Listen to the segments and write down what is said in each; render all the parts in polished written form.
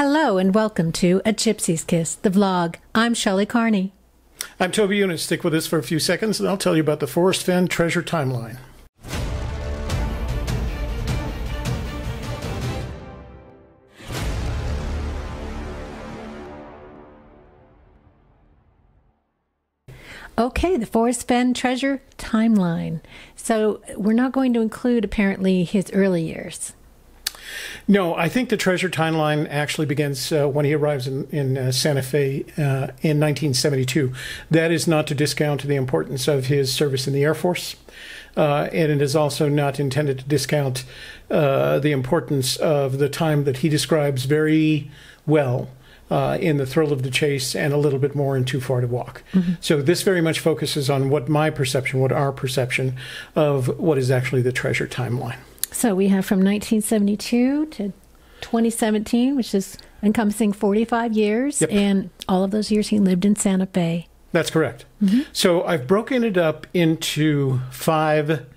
Hello and welcome to A Gypsy's Kiss, the vlog. I'm Shelley Carney. I'm Toby Eunice. Stick with us for a few seconds and I'll tell you about the Forrest Fenn treasure timeline. Okay, the Forrest Fenn treasure timeline. So we're not going to include apparently his early years. No, I think the treasure timeline actually begins when he arrives in Santa Fe in 1972. That is not to discount the importance of his service in the Air Force. And it is also not intended to discount the importance of the time that he describes very well in The Thrill of the Chase and a little bit more in Too Far to Walk. Mm-hmm. So this very much focuses on what our perception of what is actually the treasure timeline. So we have from 1972 to 2017, which is encompassing 45 years. Yep. And all of those years he lived in Santa Fe. That's correct. Mm-hmm. So I've broken it up into 5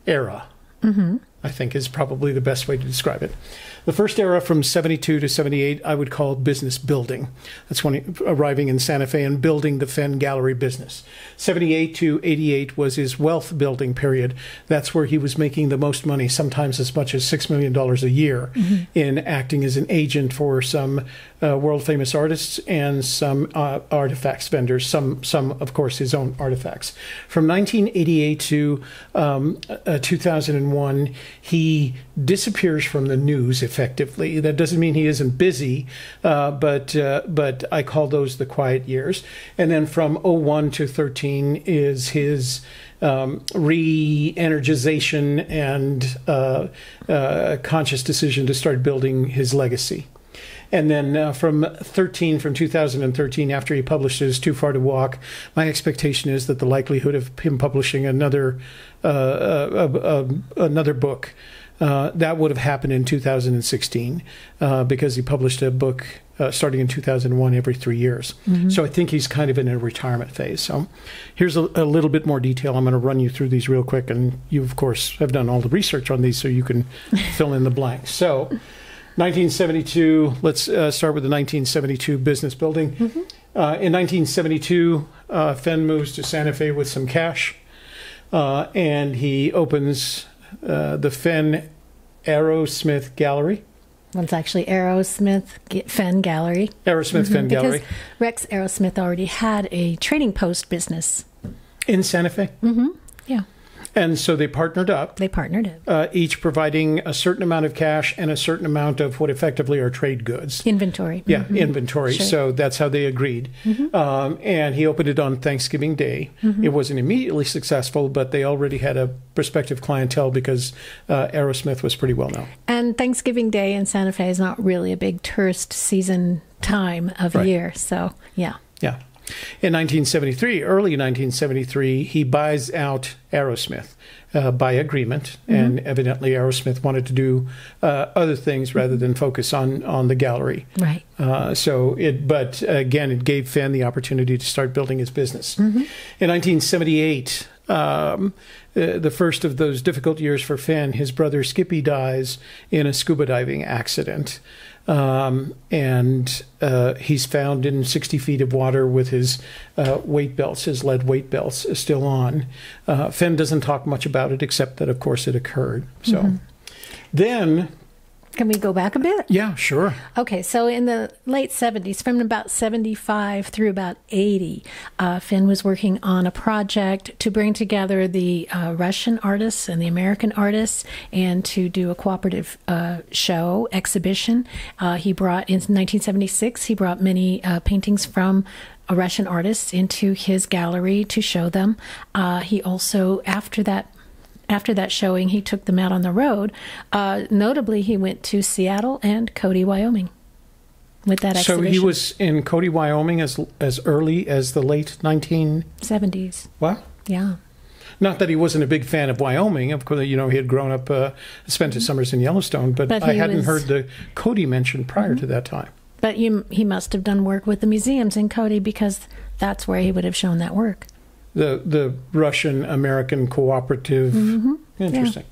era, I think is probably the best way to describe it. The first era from 72 to 78 I would call business building. That's when he, arriving in Santa Fe and building the Fenn Gallery business. 78 to 88 was his wealth building period. That's where he was making the most money, sometimes as much as $6 million a year in acting as an agent for some world famous artists and some artifacts vendors, some of course his own artifacts. From 1988 to 2001, he disappears from the news effectively. That doesn't mean he isn't busy, but I call those the quiet years. And then from 01 to 13 is his re-energization and conscious decision to start building his legacy. And then from 2013, after he publishes Too Far to Walk, my expectation is that the likelihood of him publishing another book, that would have happened in 2016 because he published a book starting in 2001 every 3 years. So I think he's kind of in a retirement phase. So here's a little bit more detail. I'm going to run you through these real quick. And you, of course, have done all the research on these so you can fill in the blanks. So 1972, let's start with the 1972 business building. In 1972, Fenn moves to Santa Fe with some cash, and he opens the Fenn Aerosmith Gallery. Well, it's actually Aerosmith Fenn Gallery. Aerosmith Fenn Gallery. Because Rex Aerosmith already had a trading post business. In Santa Fe? Yeah. And so they partnered up. They partnered up. Each providing a certain amount of cash and a certain amount of what effectively are trade goods. Inventory. Yeah, inventory. Sure. So that's how they agreed. And he opened it on Thanksgiving Day. It wasn't immediately successful, but they already had a prospective clientele because Aerosmith was pretty well known. And Thanksgiving Day in Santa Fe is not really a big tourist season time of year. So, yeah. Yeah. In 1973, early 1973, he buys out Aerosmith by agreement, and evidently Aerosmith wanted to do other things rather than focus on the gallery. Right. But again, it gave Fenn the opportunity to start building his business. In 1978, the first of those difficult years for Fenn, his brother Skippy dies in a scuba diving accident. And he's found in 60 feet of water with his weight belts, his lead weight belts still on. Fenn doesn't talk much about it, except that, of course, it occurred. So then... Can we go back a bit? Yeah, sure. Okay, so in the late 70s, from about 75 through about 80, Fenn was working on a project to bring together the Russian artists and the American artists and to do a cooperative show, exhibition. He brought, in 1976, he brought many paintings from Russian artists into his gallery to show them. He also, after that showing, he took them out on the road. Notably, he went to Seattle and Cody, Wyoming with that exhibition. So he was in Cody, Wyoming as early as the late 1970s. Wow. Yeah. Not that he wasn't a big fan of Wyoming. Of course, you know, he had grown up, spent his summers in Yellowstone, but I hadn't heard the Cody mentioned prior to that time. But he must have done work with the museums in Cody because that's where he would have shown that work. The Russian-American cooperative. Interesting.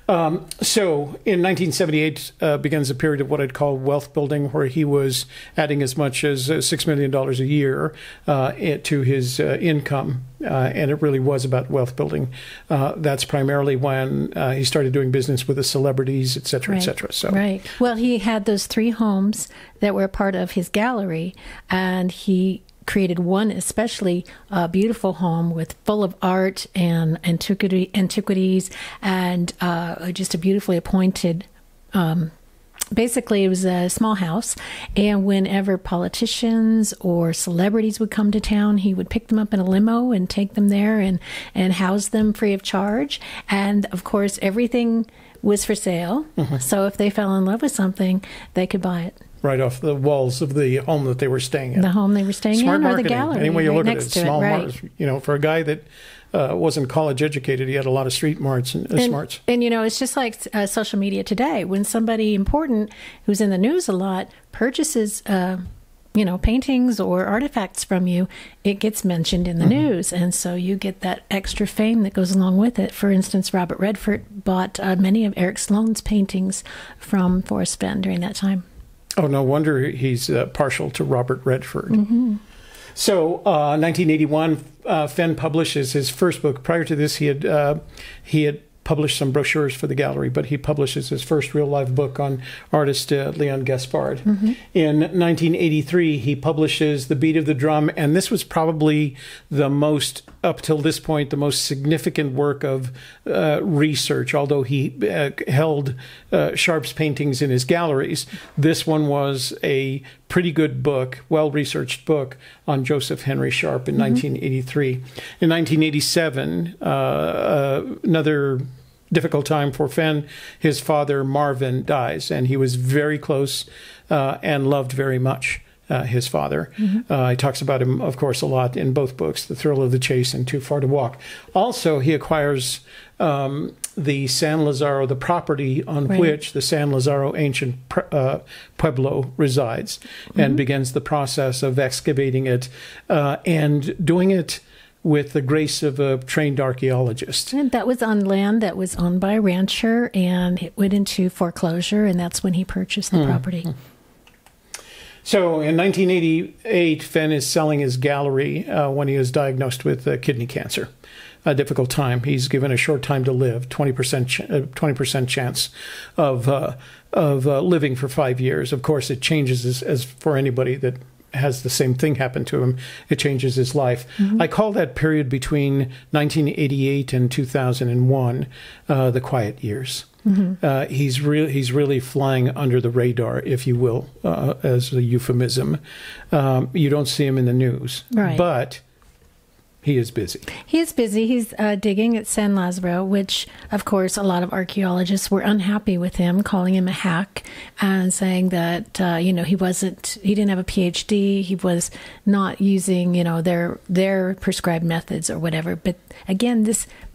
So in 1978 begins a period of what I'd call wealth building, where he was adding as much as $6 million a year to his income. And it really was about wealth building. That's primarily when he started doing business with the celebrities, et cetera, et cetera. So. Right. Well, he had those 3 homes that were part of his gallery, and he created one especially beautiful home with full of art and antiquities and just a beautifully appointed basically, it was a small house, and whenever politicians or celebrities would come to town, he would pick them up in a limo and take them there and house them free of charge. And, of course, everything was for sale. So if they fell in love with something, they could buy it. Right off the walls of the home that they were staying in. The home they were staying Smart in, marketing. Or the gallery. Any way you right look at it, next to small right. for a guy that wasn't college educated, he had a lot of street smarts and smarts. And, it's just like social media today. When somebody important who's in the news a lot purchases, paintings or artifacts from you, it gets mentioned in the news. And so you get that extra fame that goes along with it. For instance, Robert Redford bought many of Eric Sloane's paintings from Forrest Fenn during that time. Oh, no wonder he's partial to Robert Redford. So, 1981, Fenn publishes his first book. Prior to this, he had published some brochures for the gallery, but he publishes his first real live book on artist Leon Gaspard. In 1983, he publishes The Beat of the Drum, and this was probably the most, up till this point, the most significant work of research. Although he held Sharp's paintings in his galleries, this one was a pretty good book, well-researched book on Joseph Henry Sharp in 1983. In 1987, another difficult time for Fenn. His father, Marvin, dies, and he was very close and loved very much his father. He talks about him, of course, a lot in both books, The Thrill of the Chase and Too Far to Walk. Also, he acquires the San Lazaro, the property on which the San Lazaro ancient pueblo resides, and begins the process of excavating it and doing it with the grace of a trained archaeologist. And that was on land that was owned by a rancher, and it went into foreclosure, and that's when he purchased the property. So in 1988, Fenn is selling his gallery when he is diagnosed with kidney cancer. A difficult time. He's given a short time to live, 20% chance of living for 5 years. Of course, it changes as for anybody that has the same thing happen to him. It changes his life. I call that period between 1988 and 2001 the quiet years. He's really flying under the radar, if you will, as a euphemism. You don't see him in the news, but he is busy. He is busy. He's digging at San Lazaro, which, of course, a lot of archaeologists were unhappy with him, calling him a hack and saying that, he didn't have a PhD. He was not using, their prescribed methods or whatever. But again,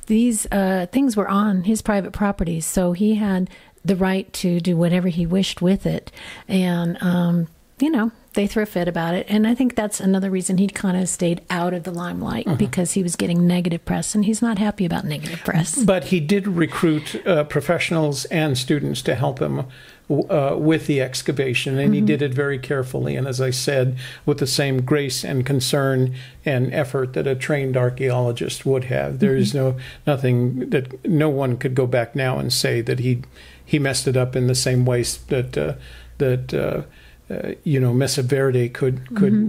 these things were on his private properties, so he had the right to do whatever he wished with it. And, they threw a fit about it. And I think that's another reason he kind of stayed out of the limelight, because he was getting negative press, and he's not happy about negative press. But he did recruit professionals and students to help him with the excavation, and he did it very carefully. And as I said, with the same grace and concern and effort that a trained archaeologist would have. There is nothing that no one could go back now and say that he messed it up in the same ways that Mesa Verde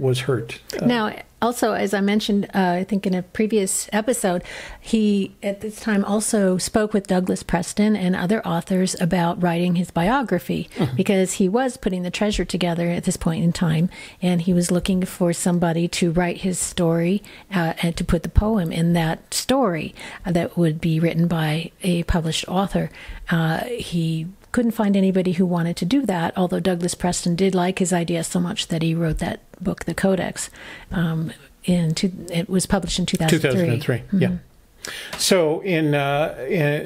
was hurt. Now, also, as I mentioned, I think in a previous episode, he at this time also spoke with Douglas Preston and other authors about writing his biography, because he was putting the treasure together at this point in time, and he was looking for somebody to write his story and to put the poem in that story that would be written by a published author. He couldn't find anybody who wanted to do that, although Douglas Preston did like his idea so much that he wrote that book, The Codex. It was published in 2003. 2003, yeah. So,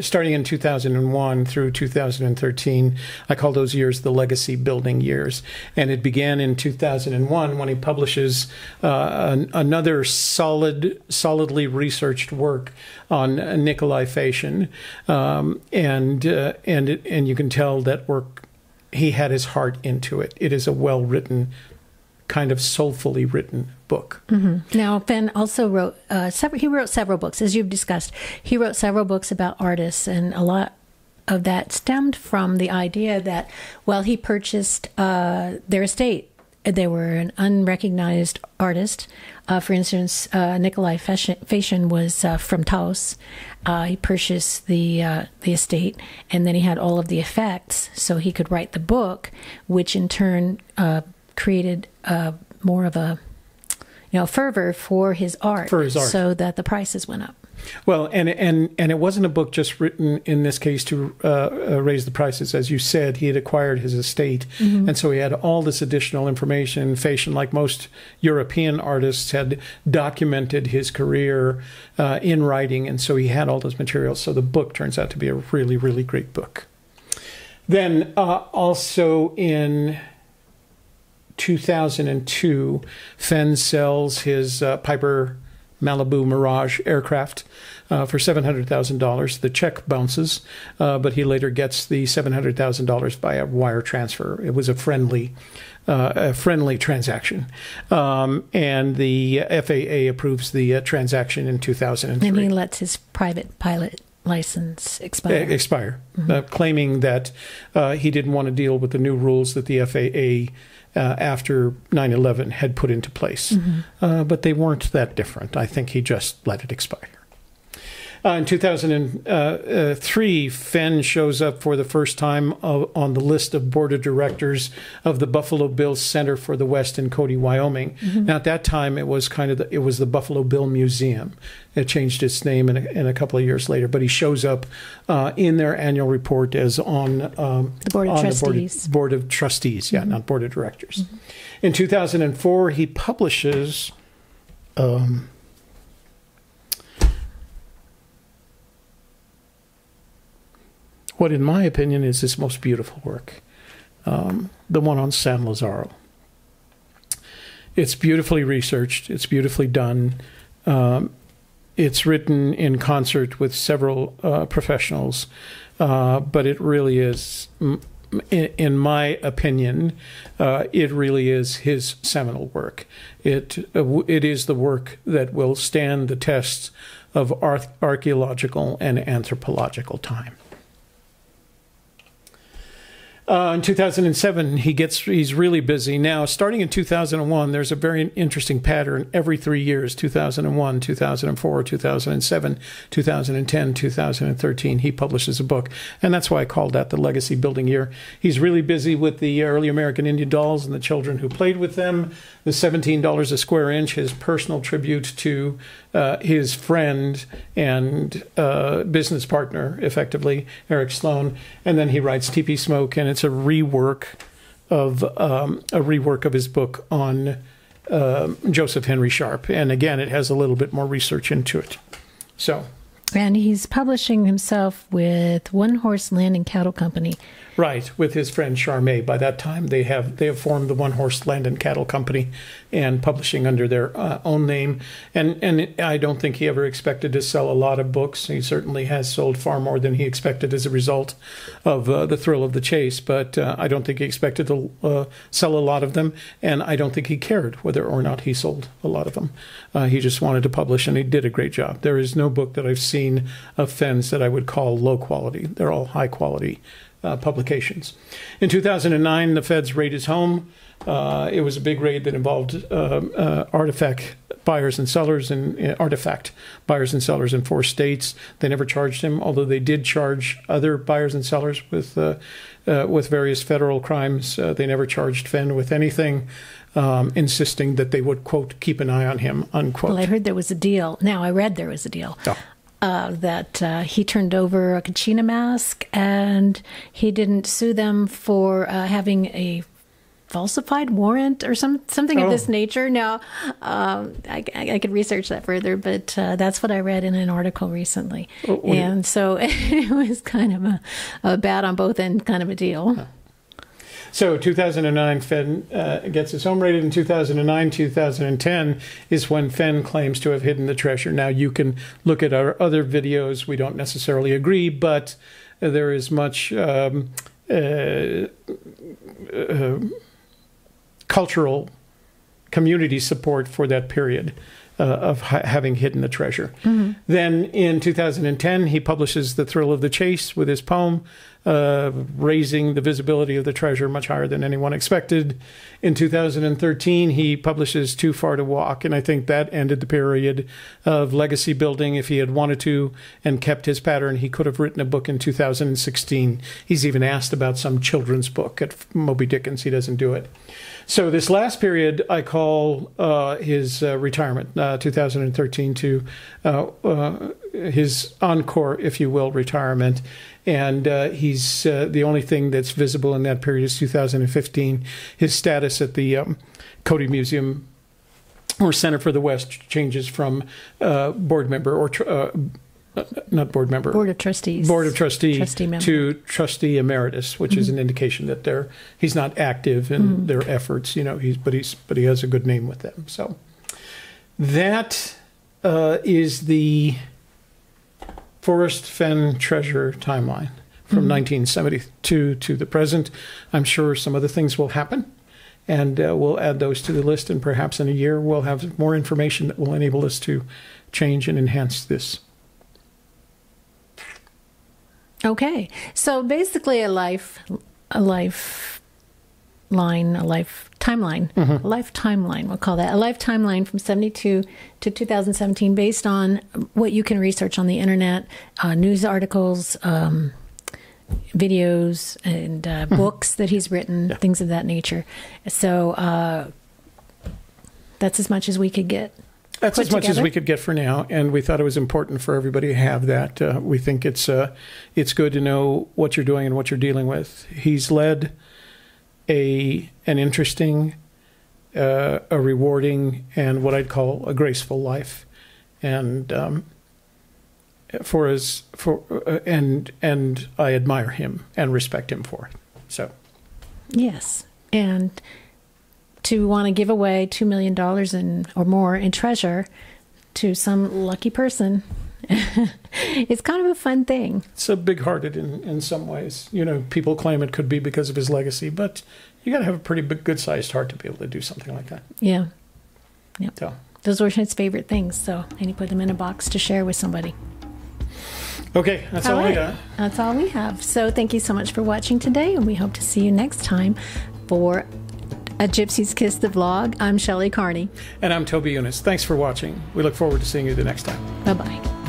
starting in 2001 through 2013, I call those years the legacy building years. And it began in 2001 when he publishes another solidly researched work on Nikolai Fashin, and you can tell that work, he had his heart into it. It is a well-written, kind of soulfully written book. Mm-hmm. Now, Fenn also wrote several books, as you've discussed. He wrote several books about artists, and a lot of that stemmed from the idea that while he purchased their estate, they were an unrecognized artist. For instance, Nikolai Fashin was from Taos. He purchased the estate, and then he had all of the effects, so he could write the book, which in turn created more of a fervor for his art, so that the prices went up. Well, and it wasn't a book just written in this case to raise the prices. As you said, he had acquired his estate, and so he had all this additional information. Fashin, like most European artists, had documented his career in writing, and so he had all those materials. So the book turns out to be a really, really great book. Then also in 2002, Fenn sells his Piper Malibu Mirage aircraft for $700,000. The check bounces, but he later gets the $700,000 by a wire transfer. It was a friendly transaction, and the FAA approves the transaction in 2003. And he lets his private pilot license expire. Claiming that he didn't want to deal with the new rules that the FAA after 9/11 had put into place. But they weren't that different. I think he just let it expire. In 2003, Fenn shows up for the first time on the list of board of directors of the Buffalo Bill Center for the West in Cody, Wyoming. Now, at that time, it was the Buffalo Bill Museum. It changed its name in a couple of years later, but he shows up in their annual report as on the board of trustees. Board of trustees, not board of directors. In 2004, he publishes what, in my opinion, is his most beautiful work, the one on San Lazaro. It's beautifully researched. It's beautifully done. It's written in concert with several professionals, but it really is, in my opinion, it really is his seminal work. It is the work that will stand the tests of archaeological and anthropological time. In 2007, he's really busy. Now, starting in 2001, there's a very interesting pattern. Every 3 years, 2001, 2004, 2007, 2010, 2013, he publishes a book. And that's why I called that the legacy building year. He's really busy with the early American Indian dolls and the children who played with them. The $17 a square inch, his personal tribute to his friend and business partner, effectively, Eric Sloan. And then he writes Teepee Smoke, and it's a rework of his book on Joseph Henry Sharp. And again, it has a little bit more research into it. And he's publishing himself with One Horse Land and Cattle Company. Right, with his friend Charmé. By that time, they have formed the One Horse Land and Cattle Company, and publishing under their own name. And I don't think he ever expected to sell a lot of books. He certainly has sold far more than he expected as a result of The Thrill of the Chase. But I don't think he expected to sell a lot of them, and I don't think he cared whether or not he sold a lot of them. He just wanted to publish, and he did a great job. There is no book that I've seen of Fenn's that I would call low quality. They're all high quality publications. In 2009, the feds raid his home. It was a big raid that involved artifact buyers and sellers in 4 states. They never charged him, although they did charge other buyers and sellers with various federal crimes. They never charged Fenn with anything, insisting that they would, quote, keep an eye on him, unquote. Well, I heard there was a deal. Now, I read there was a deal. Oh. That he turned over a Kachina mask, and he didn't sue them for having a falsified warrant or something of this nature. Now, I could research that further, but that's what I read in an article recently. And so it was kind of a bad on both ends kind of a deal. Huh. So 2009, Fenn gets his home raided. In 2009, 2010 is when Fenn claims to have hidden the treasure. Now, you can look at our other videos. We don't necessarily agree, but there is much cultural community support for that period of having hidden the treasure. Mm-hmm. Then in 2010, he publishes The Thrill of the Chase with his poem, raising the visibility of the treasure much higher than anyone expected. In 2013, he publishes Too Far to Walk, and I think that ended the period of legacy building. If he had wanted to and kept his pattern, he could have written a book in 2016. He's even asked about some children's book at Moby Dickens. He doesn't do it. So this last period I call his retirement, 2013 to his encore, if you will, retirement. And he's the only thing that's visible in that period is 2015. His status at the Cody Museum or Center for the West changes from board member or not board member, board of trustees, trustee to trustee emeritus, which is an indication that he's not active in their efforts. You know, but he has a good name with them. So that is the Forrest Fenn treasure timeline from 1972 to the present. I'm sure some other things will happen, and we'll add those to the list, and perhaps in a year we'll have more information that will enable us to change and enhance this. Okay, so basically a life timeline, we'll call that. A life timeline from 72 to 2017 based on what you can research on the internet, news articles, videos, and books that he's written, things of that nature. So that's as much as we could get. That's as much as we could get for now, and we thought it was important for everybody to have that. We think it's good to know what you're doing and what you're dealing with. He's led an interesting, a rewarding, and what I'd call a graceful life, and and I admire him and respect him for it. So, yes, and to want to give away $2 million or more in treasure to some lucky person, it's kind of a fun thing. It's a big-hearted in some ways. You know, people claim it could be because of his legacy, but you got to have a pretty good-sized heart to be able to do something like that. Yeah. Yep. So. Those were his favorite things, and he put them in a box to share with somebody. Okay, that's all I got. That's all we have. So thank you so much for watching today, and we hope to see you next time for A Gypsy's Kiss, the vlog. I'm Shelley Carney. And I'm Toby Eunice. Thanks for watching. We look forward to seeing you the next time. Bye-bye.